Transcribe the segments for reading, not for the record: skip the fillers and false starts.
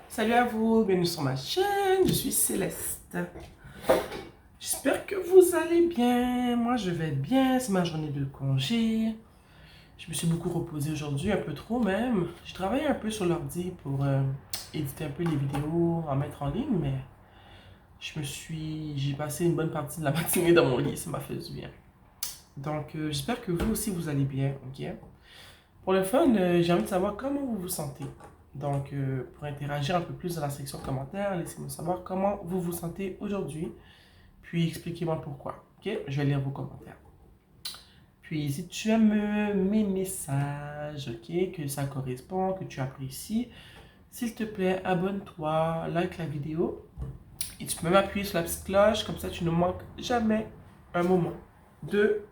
Salut à vous, bienvenue sur ma chaîne, je suis Céleste. J'espère que vous allez bien, moi je vais bien, c'est ma journée de congé. Je me suis beaucoup reposée aujourd'hui, un peu trop même. J'ai travaillé un peu sur l'ordi pour éditer un peu les vidéos, en mettre en ligne, mais j'ai passé une bonne partie de la matinée dans mon lit, ça m'a fait du bien. Donc j'espère que vous aussi vous allez bien, ok? Pour le fun, j'ai envie de savoir comment vous vous sentez. Donc, pour interagir un peu plus dans la section commentaires, laissez-moi savoir comment vous vous sentez aujourd'hui, puis expliquez-moi pourquoi. Ok? Je vais lire vos commentaires. Puis, si tu aimes mes messages, ok, que ça correspond, que tu apprécies, s'il te plaît, abonne-toi, like la vidéo, et tu peux même appuyer sur la petite cloche, comme ça tu ne manques jamais un moment de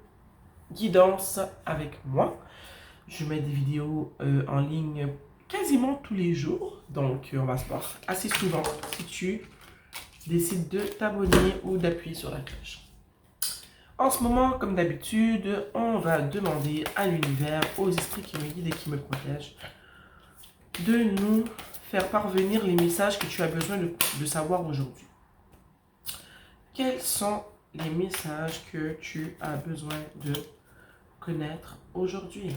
guidance avec moi. Je mets des vidéos en ligne quasiment tous les jours. Donc, on va se voir assez souvent si tu décides de t'abonner ou d'appuyer sur la cloche. En ce moment, comme d'habitude, on va demander à l'univers, aux esprits qui me guident et qui me protègent, de nous faire parvenir les messages que tu as besoin de savoir aujourd'hui. Quels sont les messages que tu as besoin de connaître aujourd'hui?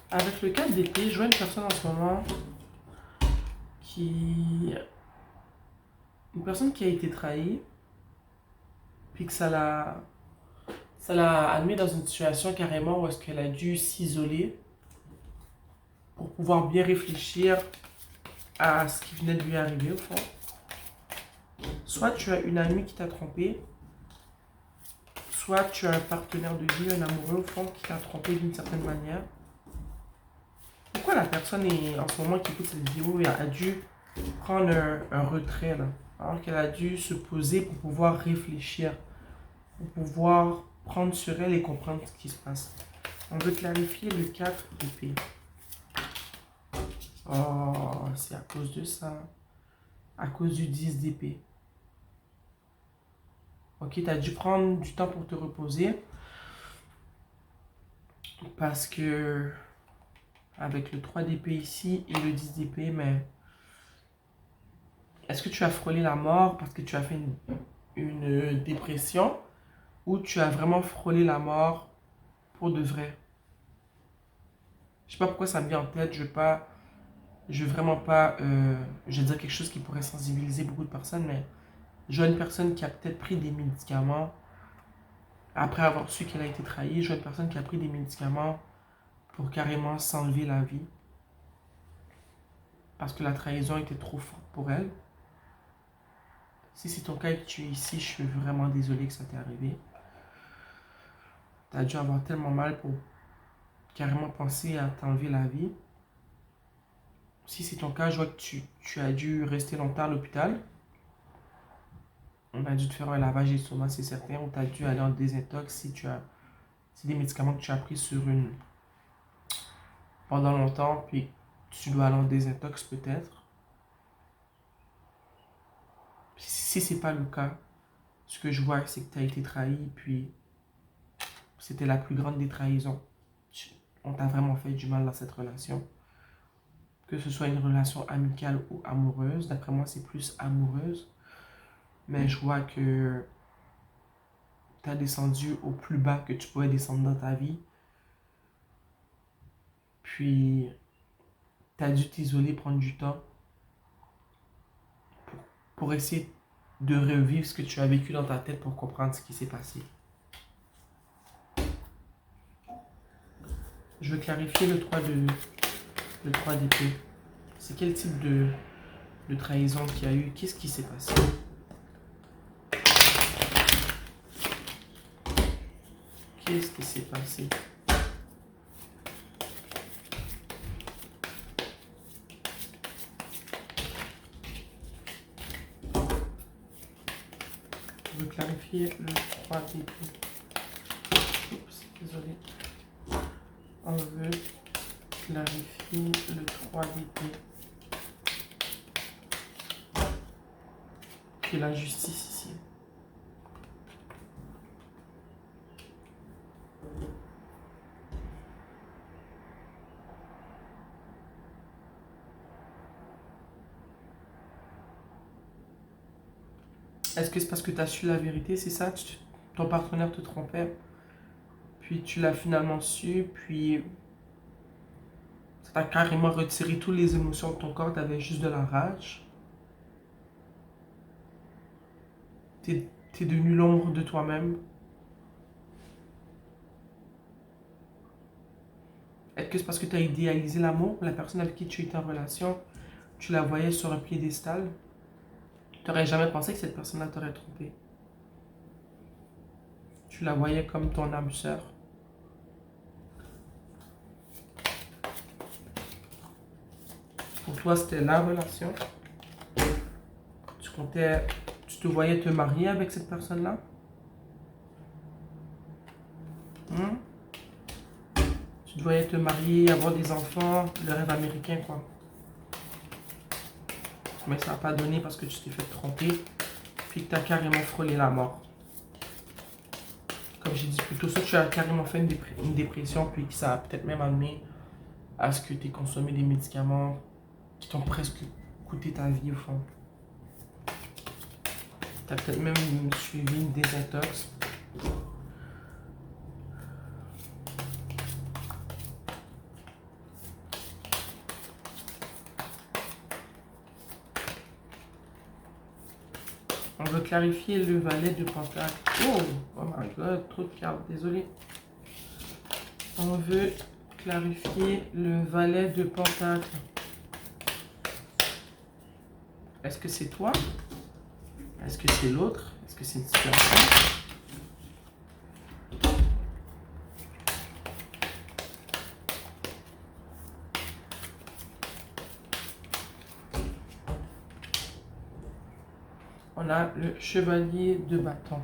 Avec le 4 d'épée, je vois une personne en ce moment qui... Une personne qui a été trahie, puis que ça l'a amenée dans une situation carrément où est-ce qu'elle a dû s'isoler pour pouvoir bien réfléchir à ce qui venait de lui arriver au fond. Soit tu as une amie qui t'a trompé, soit tu as un partenaire de vie, un amoureux au fond qui t'a trompé d'une certaine manière. Pourquoi la personne est, en ce moment qui écoute cette vidéo a dû prendre un retrait là, alors qu'elle a dû se poser pour pouvoir réfléchir, pour pouvoir prendre sur elle et comprendre ce qui se passe. On veut clarifier le 4 d'épée. Oh, c'est à cause de ça. À cause du 10 d'épée. Ok, tu as dû prendre du temps pour te reposer. Parce que avec le 3 d'épée ici et le 10 d'épée, mais est-ce que tu as frôlé la mort parce que tu as fait une dépression ou tu as vraiment frôlé la mort pour de vrai? Je sais pas pourquoi ça me vient en tête, je veux vraiment pas, je vais dire quelque chose qui pourrait sensibiliser beaucoup de personnes, mais je vois une personne qui a peut-être pris des médicaments après avoir su qu'elle a été trahie. Je vois une personne qui a pris des médicaments pour carrément s'enlever la vie parce que la trahison était trop forte pour elle. Si c'est ton cas et que tu es ici, je suis vraiment désolé que ça t'est arrivé. Tu as dû avoir tellement mal pour carrément penser à t'enlever la vie. Si c'est ton cas, je vois que tu as dû rester longtemps à l'hôpital. On a dû te faire un lavage d'estomac, c'est certain. Ou tu as dû aller en désintox si tu as... C'est des médicaments que tu as pris pendant longtemps, puis tu dois aller en désintox peut-être. Si c'est pas le cas, ce que je vois, c'est que tu as été trahi, puis c'était la plus grande des trahisons. On t'a vraiment fait du mal dans cette relation. Que ce soit une relation amicale ou amoureuse. D'après moi, c'est plus amoureuse. Mais je vois que tu as descendu au plus bas que tu pouvais descendre dans ta vie. Puis, tu as dû t'isoler, prendre du temps pour essayer de revivre ce que tu as vécu dans ta tête pour comprendre ce qui s'est passé. Je veux clarifier le 3 d'épée. C'est quel type de trahison qu'il y a eu? Qu'est-ce qui s'est passé? Qu'est-ce qui s'est passé? Je veux clarifier le 3 d'épée. Oups, désolé. On veut clarifier le 3 d'épée. Et la justice ici. Est-ce que c'est parce que tu as su la vérité, c'est ça? Ton partenaire te trompait, puis tu l'as finalement su, puis ça t'a carrément retiré toutes les émotions de ton corps, tu avais juste de la rage. T'es devenu l'ombre de toi-même. Est-ce que c'est parce que tu as idéalisé l'amour? La personne avec qui tu étais en relation, tu la voyais sur un piédestal? Tu n'aurais jamais pensé que cette personne-là t'aurait trompé. Tu la voyais comme ton âme sœur. Pour toi, c'était la relation. Tu te voyais te marier avec cette personne-là? Hmm? Tu te voyais te marier, avoir des enfants, le rêve américain, quoi. Mais ça n'a pas donné parce que tu t'es fait tromper, puis que tu as carrément frôlé la mort. Comme j'ai dit plus tôt, ça, tu as carrément fait une dépression, puis que ça a peut-être même amené à ce que tu aies consommé des médicaments qui t'ont presque coûté ta vie, au fond. Tu as peut-être même suivi une désintox. On veut clarifier le valet de pentacle. Oh my god, trop de cartes, désolé. On veut clarifier le valet de pentacle. Est-ce que c'est toi? Est-ce que c'est l'autre? Est-ce que c'est une situation? On a le chevalier de bâton.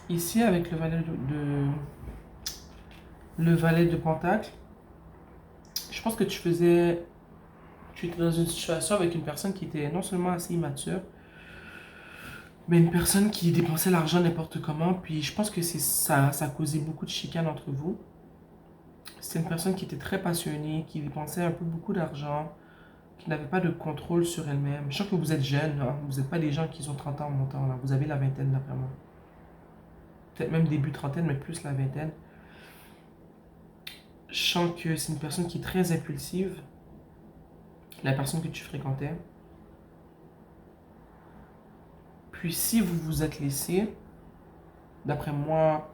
Ici, avec le valet de pentacle, je pense que tu étais dans une situation avec une personne qui était non seulement assez immature, mais une personne qui dépensait l'argent n'importe comment. Puis je pense que ça a causé beaucoup de chicanes entre vous. C'était une personne qui était très passionnée, qui dépensait un peu beaucoup d'argent, qui n'avait pas de contrôle sur elle-même. Je sens que vous êtes jeune, hein. Vous n'êtes pas des gens qui ont 30 ans en montant, là. Vous avez la vingtaine, d'après moi. Peut-être même début trentaine, mais plus la vingtaine. Je sens que c'est une personne qui est très impulsive, la personne que tu fréquentais. Puis si vous vous êtes laissé, d'après moi,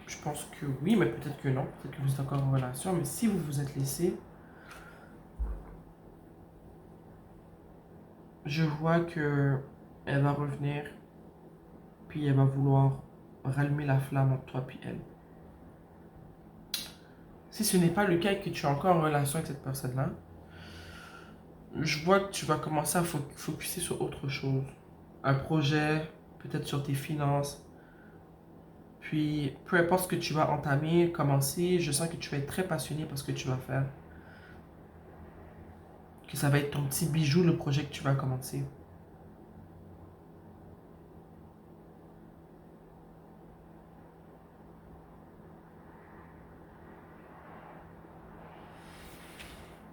je pense que oui, mais peut-être que non. Peut-être que vous êtes encore en relation, mais si vous vous êtes laissé, je vois que elle va revenir, puis elle va vouloir rallumer la flamme entre toi puis elle. Si ce n'est pas le cas et que tu es encore en relation avec cette personne-là, je vois que tu vas commencer à focuser sur autre chose. Un projet, peut-être sur tes finances. Puis, peu importe ce que tu vas entamer, commencer, je sens que tu vas être très passionné par ce que tu vas faire. Que ça va être ton petit bijou, le projet que tu vas commencer.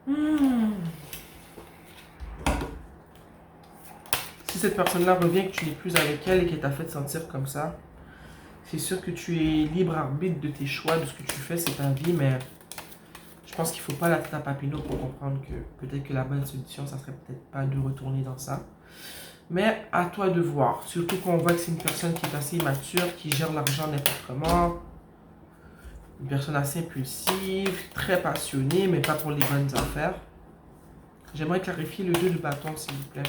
Hmm. si cette personne-là revient, que tu n'es plus avec elle et qu'elle t'a fait sentir comme ça, c'est sûr que tu es libre arbitre de tes choix, de ce que tu fais, c'est ta vie, mais je pense qu'il ne faut pas la tête à Papineau pour comprendre que peut-être que la bonne solution, ça serait peut-être pas de retourner dans ça. Mais à toi de voir, surtout qu'on voit que c'est une personne qui est assez immature, qui gère l'argent n'importe comment, une personne assez impulsive, très passionnée, mais pas pour les bonnes affaires. J'aimerais clarifier le 2 de bâton, s'il vous plaît.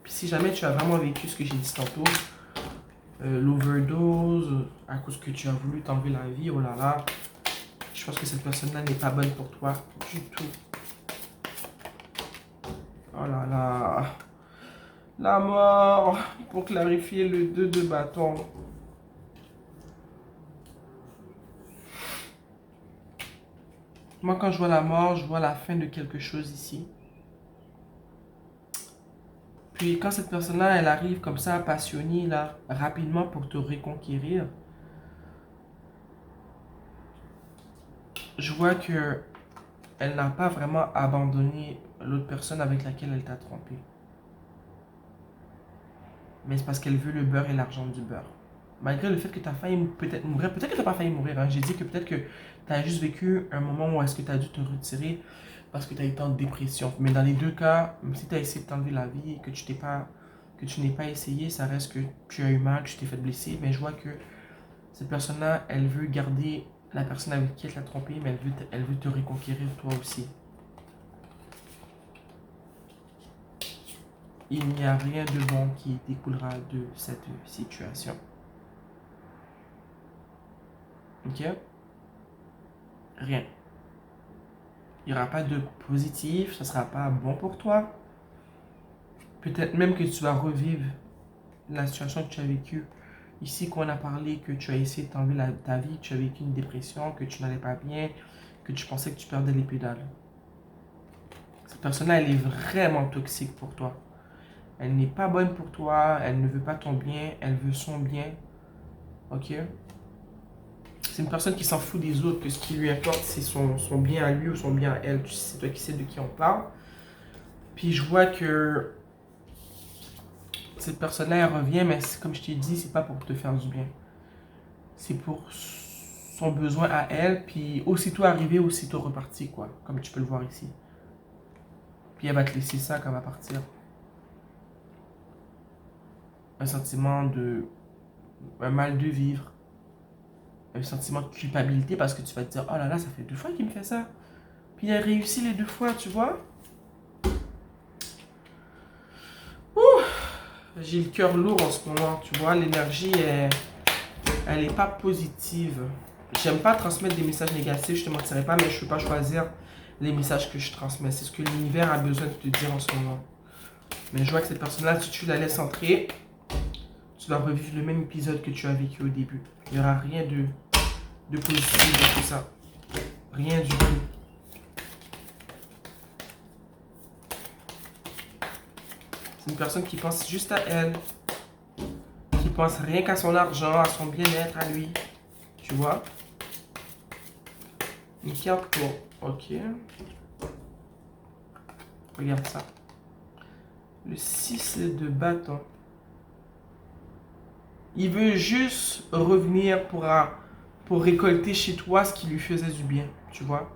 Puis si jamais tu as vraiment vécu ce que j'ai dit tantôt, l'overdose, à cause que tu as voulu t'enlever la vie, oh là là, je pense que cette personne-là n'est pas bonne pour toi du tout. Oh là là, la mort, pour clarifier le 2 de bâton. Moi, quand je vois la mort, je vois la fin de quelque chose ici. Puis quand cette personne-là, elle arrive comme ça, passionnée, là, rapidement pour te reconquérir, je vois que elle n'a pas vraiment abandonné l'autre personne avec laquelle elle t'a trompé. Mais c'est parce qu'elle veut le beurre et l'argent du beurre. Malgré le fait que tu as failli peut-être mourir, peut-être que tu n'as pas failli mourir, hein. J'ai dit que peut-être que tu as juste vécu un moment où est-ce que tu as dû te retirer parce que tu as été en dépression. Mais dans les deux cas, même si tu as essayé de t'enlever la vie et que tu n'es pas essayé, ça reste que tu as eu mal, que tu t'es fait blesser. Mais je vois que cette personne-là, elle veut garder la personne avec qui elle t'a trompé, mais elle veut te reconquérir toi aussi. Il n'y a rien de bon qui découlera de cette situation. Ok? Rien. Il n'y aura pas de positif, ça ne sera pas bon pour toi. Peut-être même que tu vas revivre la situation que tu as vécue. Ici, qu'on a parlé que tu as essayé de t'enlever ta vie, que tu as vécu une dépression, que tu n'allais pas bien, que tu pensais que tu perdais les pédales. Cette personne-là, elle est vraiment toxique pour toi. Elle n'est pas bonne pour toi, elle ne veut pas ton bien, elle veut son bien. Ok? C'est une personne qui s'en fout des autres, que ce qui lui importe, c'est son bien à lui ou son bien à elle. C'est toi qui sais de qui on parle. Puis je vois que cette personne-là, elle revient, mais comme je t'ai dit, c'est pas pour te faire du bien. C'est pour son besoin à elle, puis aussitôt arrivé, aussitôt reparti, quoi. Comme tu peux le voir ici. Puis elle va te laisser ça quand elle va partir. Un sentiment de... un mal de vivre. Un sentiment de culpabilité parce que tu vas te dire, oh là là, ça fait 2 fois qu'il me fait ça. Puis il a réussi les 2 fois, tu vois. Ouh, j'ai le cœur lourd en ce moment, tu vois. L'énergie, elle est pas positive. J'aime pas transmettre des messages négatifs, je te mentirai pas, mais je ne peux pas choisir les messages que je transmets. C'est ce que l'univers a besoin de te dire en ce moment. Mais je vois que cette personne-là, si tu la laisses entrer, tu vas revivre le même épisode que tu as vécu au début. Il n'y aura rien de positif dans tout ça. Rien du tout. C'est une personne qui pense juste à elle. Qui pense rien qu'à son argent, à son bien-être, à lui. Tu vois? Une carte pour... Ok. Regarde ça. Le 6 de bâton. Il veut juste revenir pour récolter chez toi ce qui lui faisait du bien. Tu vois?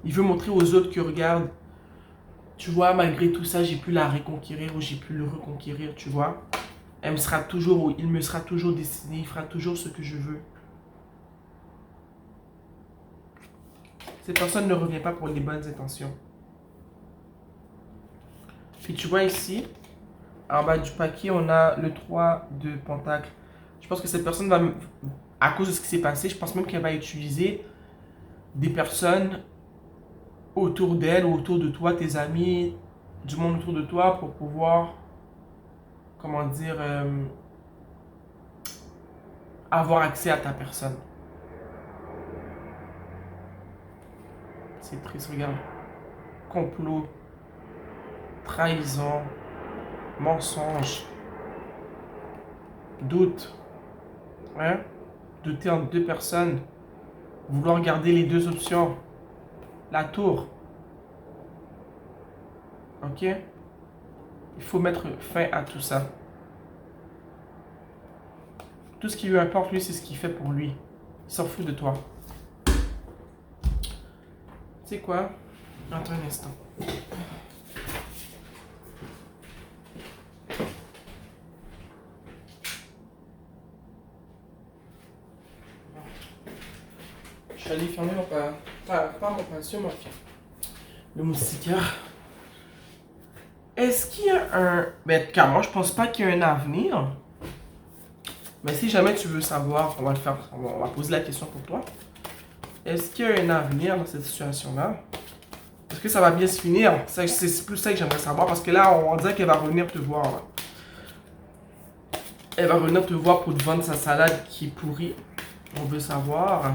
Il veut montrer aux autres que regarde, tu vois, malgré tout ça, j'ai pu la reconquérir ou j'ai pu le reconquérir, tu vois. Il me sera toujours destiné, il fera toujours ce que je veux. Cette personne ne revient pas pour les bonnes intentions. Puis tu vois ici, en bas du paquet, on a le 3 de pentacle. Je pense que cette personne va, à cause de ce qui s'est passé, je pense même qu'elle va utiliser des personnes autour d'elle ou autour de toi, tes amis, du monde autour de toi pour pouvoir, comment dire, avoir accès à ta personne. C'est triste, regarde. Complot, trahison, mensonge, doute. Hein? Douter entre 2 personnes. Vouloir garder les 2 options. La tour. Ok? Il faut mettre fin à tout ça. Tout ce qui lui importe, lui, c'est ce qu'il fait pour lui. Il s'en fout de toi. Tu sais quoi? Attends un instant. Je suis allé fermer mon pas mon patio, mon chien. Le moustiquaire. Est-ce qu'il y a un... Ben, car moi, je pense pas qu'il y a un avenir. Mais si jamais tu veux savoir, on va le faire. On va poser la question pour toi. Est-ce qu'il y a un avenir dans cette situation-là? Est-ce que ça va bien se finir? C'est plus ça que j'aimerais savoir. Parce que là, on dirait qu'elle va revenir te voir. Là. Elle va revenir te voir pour te vendre sa salade qui est pourrie. On veut savoir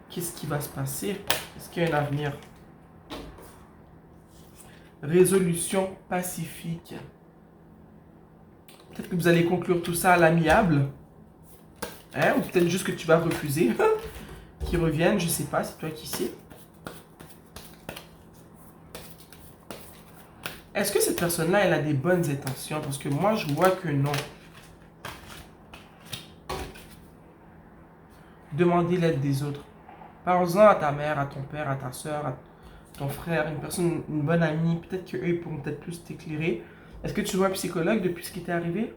qu'est-ce qui va se passer. Est-ce qu'il y a un avenir? Résolution pacifique. Peut-être que vous allez conclure tout ça à l'amiable. Hein? Ou peut-être juste que tu vas refuser. Qu'ils reviennent, je sais pas, c'est toi qui sais. Est-ce que cette personne-là, elle a des bonnes intentions? Parce que moi, je vois que non. Demander l'aide des autres. Parle-en à ta mère, à ton père, à ta soeur, à ton frère, une personne, une bonne amie. Peut-être qu'eux, ils pourront peut-être plus t'éclairer. Est-ce que tu vois un psychologue depuis ce qui t'est arrivé?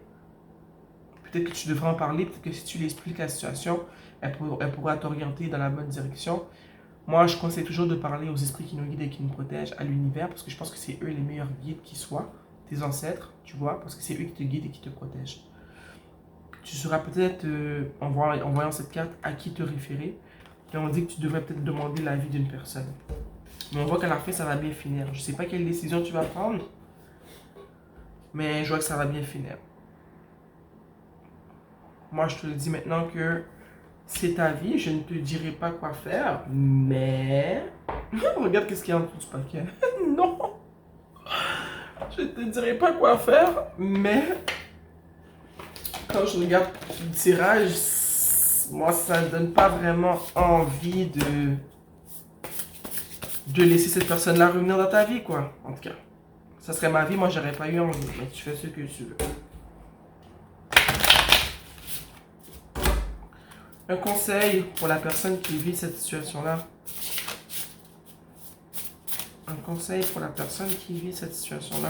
Peut-être que tu devrais en parler. Peut-être que si tu lui expliques la situation, elle pourra t'orienter dans la bonne direction. Moi, je conseille toujours de parler aux esprits qui nous guident et qui nous protègent, à l'univers, parce que je pense que c'est eux les meilleurs guides qui soient, tes ancêtres, tu vois, parce que c'est eux qui te guident et qui te protègent. Tu sauras peut-être, en voyant cette carte, à qui te référer. Et on dit que tu devrais peut-être demander l'avis d'une personne. Mais on voit qu'à la fin, ça va bien finir. Je ne sais pas quelle décision tu vas prendre, mais je vois que ça va bien finir. Moi, je te le dis maintenant que c'est ta vie. Je ne te dirai pas quoi faire, mais... Regarde qu'est-ce qu'il y a en dessous du paquet. Non! Je ne te dirai pas quoi faire, mais... Quand je regarde le tirage, moi, ça ne donne pas vraiment envie de laisser cette personne-là revenir dans ta vie, quoi. En tout cas, ça serait ma vie, moi, j'aurais pas eu envie. Mais tu fais ce que tu veux. Un conseil pour la personne qui vit cette situation-là. Un conseil pour la personne qui vit cette situation-là.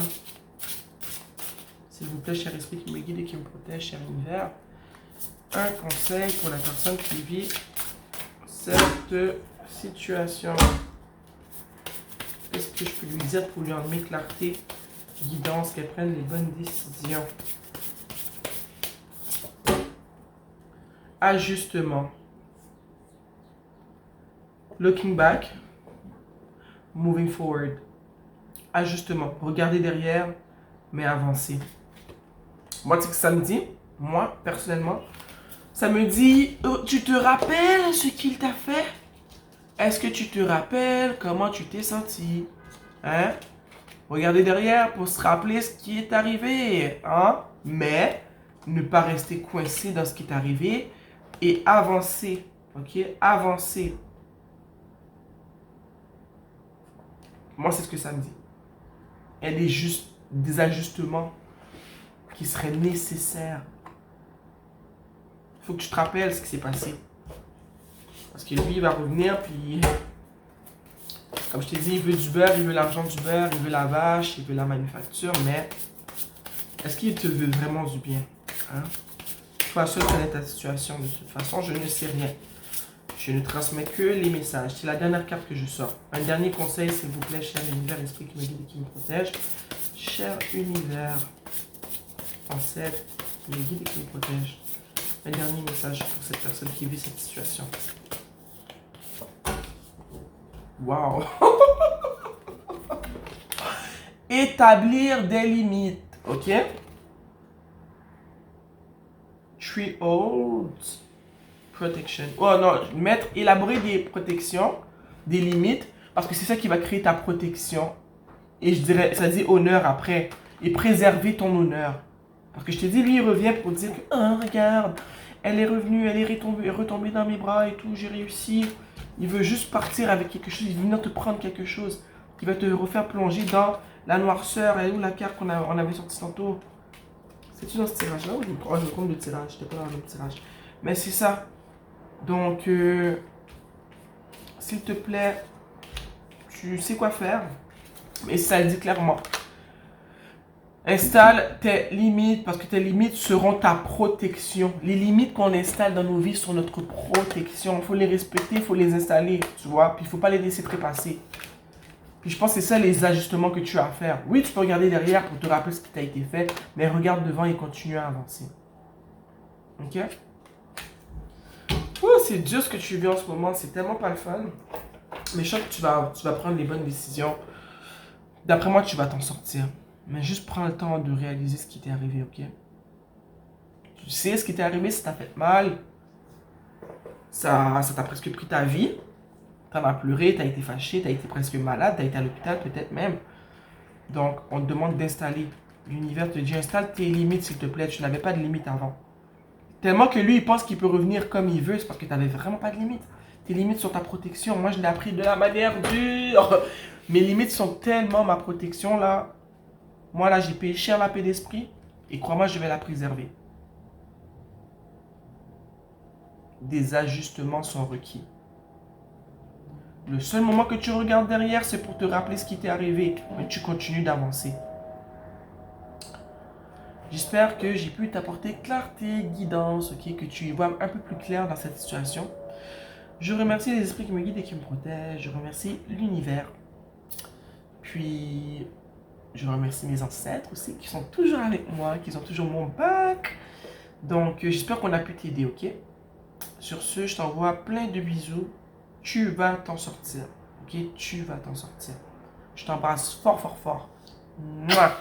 S'il vous plaît, cher esprit qui me guide et qui me protège, cher univers. Un conseil pour la personne qui vit cette situation. Qu'est-ce que je peux lui dire pour lui emmener clarté, guidance, qu'elle prenne les bonnes décisions? Ajustement. Looking back. Moving forward. Ajustement. Regardez derrière, mais avancer. Moi, tu sais que ça me dit? Moi, personnellement, ça me dit, oh, tu te rappelles ce qu'il t'a fait? Est-ce que tu te rappelles comment tu t'es senti? Hein? Regardez derrière pour se rappeler ce qui est arrivé. Hein? Mais, ne pas rester coincé dans ce qui est arrivé et avancer. Ok? Avancer. Moi, c'est ce que ça me dit. Il y a des ajustements qui seraient nécessaires. Il faut que tu te rappelles ce qui s'est passé. Parce que lui, il va revenir, puis... Comme je t'ai dit, il veut du beurre, il veut l'argent du beurre, il veut la vache, il veut la manufacture, mais... Est-ce qu'il te veut vraiment du bien? Hein? Toi seul connais ta situation. De toute façon, je ne sais rien. Je ne transmets que les messages. C'est la dernière carte que je sors. Un dernier conseil, s'il vous plaît, cher univers, esprit qui me guide et qui me protège. Cher univers, ancêtre, qui me guide et qui me protège. Un dernier message pour cette personne qui vit cette situation. Wow! Établir des limites, ok? Treehold protection. Oh non, élaborer des protections, des limites, parce que c'est ça qui va créer ta protection. Et je dirais, ça dit honneur après. Et préserver ton honneur. Parce que je t'ai dit, lui, il revient pour dire que, oh, regarde, elle est revenue, elle est retombée dans mes bras et tout, j'ai réussi. Il veut juste partir avec quelque chose, il veut venir te prendre quelque chose. qui va te refaire plonger dans la noirceur. Et où la carte on avait sortie tantôt? C'est-tu dans ce tirage-là ou je me trompe de tirage? J'étais pas dans le même tirage. Mais c'est ça. Donc, s'il te plaît, tu sais quoi faire. Et ça le dit clairement. Installe tes limites parce que tes limites seront ta protection. Les limites qu'on installe dans nos vies sont notre protection. Il faut les respecter, il faut les installer, tu vois. Puis il ne faut pas les laisser trépasser. Puis je pense que c'est ça les ajustements que tu as à faire. Oui, tu peux regarder derrière pour te rappeler ce qui t'a été fait, mais regarde devant et continue à avancer. Ok? Oh, c'est dur ce que tu vis en ce moment, c'est tellement pas le fun. Mais je sens que tu vas prendre les bonnes décisions. D'après moi, tu vas t'en sortir. Mais juste prends le temps de réaliser ce qui t'est arrivé, ok? Tu sais ce qui t'est arrivé, ça t'a fait mal. Ça t'a presque pris ta vie. T'en as pleuré, t'as été fâché, t'as été presque malade, t'as été à l'hôpital peut-être même. Donc, on te demande d'installer. L'univers te dit, installe tes limites s'il te plaît. Tu n'avais pas de limites avant. Tellement que lui, il pense qu'il peut revenir comme il veut, c'est parce que tu n'avais vraiment pas de limites. Tes limites sont ta protection. Moi, je l'ai appris de la manière dure. Mes limites sont tellement ma protection, là. Moi, là, j'ai payé cher la paix d'esprit. Et crois-moi, je vais la préserver. Des ajustements sont requis. Le seul moment que tu regardes derrière, c'est pour te rappeler ce qui t'est arrivé. Mais tu continues d'avancer. J'espère que j'ai pu t'apporter clarté, guidance, ok, que tu y vois un peu plus clair dans cette situation. Je remercie les esprits qui me guident et qui me protègent. Je remercie l'univers. Puis, je remercie mes ancêtres aussi qui sont toujours avec moi, qui sont toujours mon bac. Donc, j'espère qu'on a pu t'aider, ok? Sur ce, je t'envoie plein de bisous. Tu vas t'en sortir, ok? Tu vas t'en sortir. Je t'embrasse fort, fort, fort. Mouah!